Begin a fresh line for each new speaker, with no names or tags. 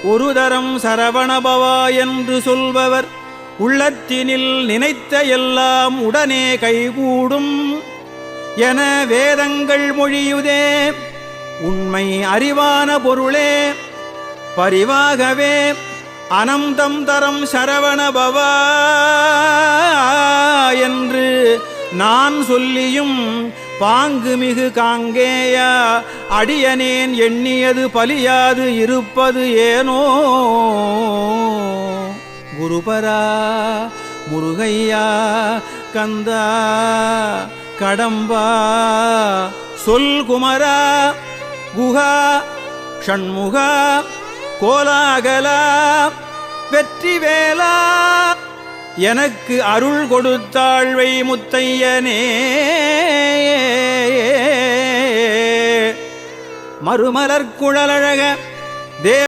ஒரு தரம் சரவணபவா என்று சொல்பவர் உள்ளத்தினில் நினைத்த எல்லாம் உடனே கைகூடும் என வேதங்கள் மொழியுதே. உண்மை அறிவான பொருளே, பரிவாகவே அனந்தம் தரம் சரவணபவா என்று நான் சொல்லியும் பாங்குமிகு காங்கேயா அடியனேன் எண்ணியது பலியாது இருப்பது ஏனோ. குருபரா, முருகையா, கந்தா, கடம்பா, சொல் குமரா, குஹா, ஷண்முகா, கோலாகலா, வெற்றிவேலா, எனக்கு அருள் கொடுத்தாழ்வை முத்தையனே. மறுமலர் குழலழக